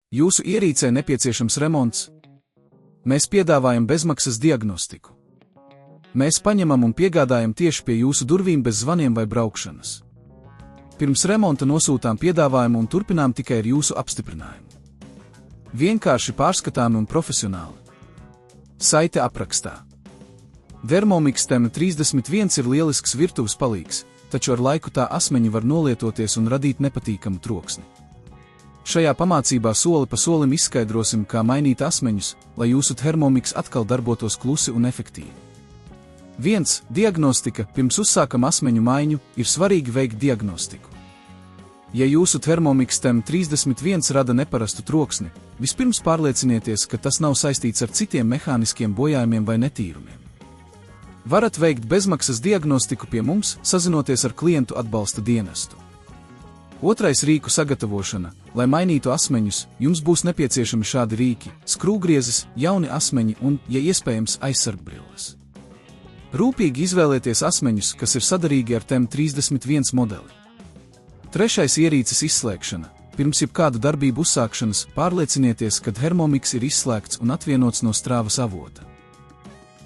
Jūsu ierīcē nepieciešams remonts? Mēs piedāvājam bezmaksas diagnostiku. Mēs paņemam un piegādājam tieši pie jūsu durvīm bez zvaniem vai braukšanas. Pirms remonta nosūtām piedāvājumu un turpinām tikai ar jūsu apstiprinājumu. Vienkārši pārskatāmi un profesionāli. Saite aprakstā. Thermomix TEM31 ir lielisks virtuves palīgs, taču ar laiku tā asmeņi var nolietoties un radīt nepatīkamu troksni. Šajā pamācībā soli pa solim izskaidrosim, kā mainīt asmeņus, lai jūsu Thermomix atkal darbotos klusi un efektīvi. 1. Diagnostika. Pirms uzsākam asmeņu maiņu, ir svarīgi veikt diagnostiku. Ja jūsu Thermomix TEM31 rada neparastu troksni, vispirms pārliecinieties, ka tas nav saistīts ar citiem mehāniskiem bojājumiem vai netīrumiem. Varat veikt bezmaksas diagnostiku pie mums, sazinoties ar klientu atbalsta dienestu. 2. Rīku sagatavošana. Lai mainītu asmeņus, jums būs nepieciešami šādi rīki – skrūvgriezis, jauni asmeņi un, ja iespējams, aizsargbrilles. Rūpīgi izvēlieties asmeņus, kas ir sadarīgi ar TEM31 modeli. 3. Ierīces izslēgšana. Pirms jebkādu darbību uzsākšanas pārliecinieties, ka Thermomix ir izslēgts un atvienots no strāvas avota.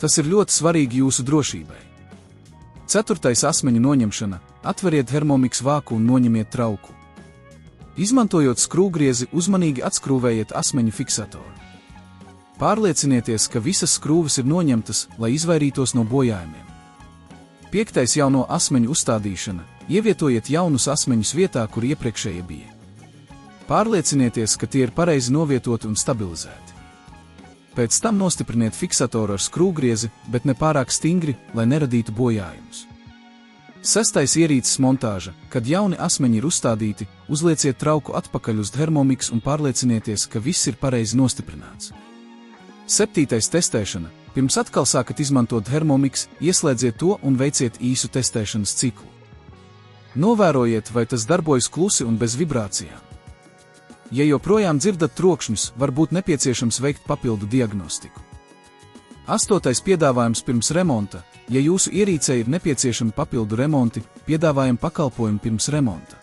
Tas ir ļoti svarīgi jūsu drošībai. 4. Asmeņu noņemšana. Atveriet Thermomix vāku un noņemiet trauku. Izmantojot skrūvgriezi, uzmanīgi atskrūvējiet asmeņu fiksatoru. Pārliecinieties, ka visas skrūves ir noņemtas, lai izvairītos no bojājumiem. 5. Jauno asmeņu uzstādīšana. Ievietojiet jaunus asmeņus vietā, kur iepriekšējie bija. Pārliecinieties, ka tie ir pareizi novietoti un stabilizēti. Pēc tam nostipriniet fiksatoru ar skrūvgriezi, bet ne pārāk stingri, lai neradītu bojājumus. 6. Ierīces montāža. Kad jauni asmeņi ir uzstādīti, uzlieciet trauku atpakaļ uz Thermomix un pārliecinieties, ka viss ir pareizi nostiprināts. 7. Testēšana. Pirms atkal sākat izmantot Thermomix, ieslēdziet to un veiciet īsu testēšanas ciklu. Novērojiet, vai tas darbojas klusi un bez vibrācijām. Ja joprojām dzirdat trokšņus, var būt nepieciešams veikt papildu diagnostiku. 8. Piedāvājums pirms remonta. Ja jūsu ierīcē ir nepieciešami papildu remonti, piedāvājam pakalpojumu pirms remonta.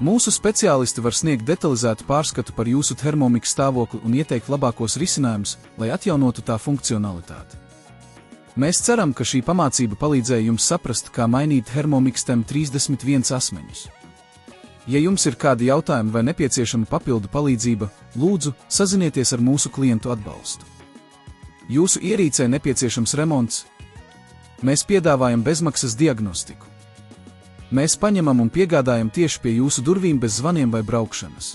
Mūsu speciālisti var sniegt detalizētu pārskatu par jūsu Thermomix stāvokli un ieteikt labākos risinājumus, lai atjaunotu tā funkcionalitāti. Mēs ceram, ka šī pamācība palīdzēja jums saprast, kā mainīt Thermomix TEM31 asmeņus. Ja jums ir kādi jautājumi vai nepieciešama papildu palīdzība, lūdzu, sazinieties ar mūsu klientu atbalstu. Jūsu ierīcē nepieciešams remonts? Mēs piedāvājam bezmaksas diagnostiku. Mēs paņemam un piegādājam tieši pie jūsu durvīm bez zvaniem vai braukšanas.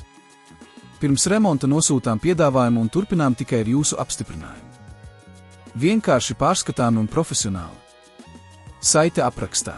Pirms remonta nosūtām piedāvājumu un turpinām tikai ar jūsu apstiprinājumu. Vienkārši pārskatāmi un profesionāli. Saite aprakstā.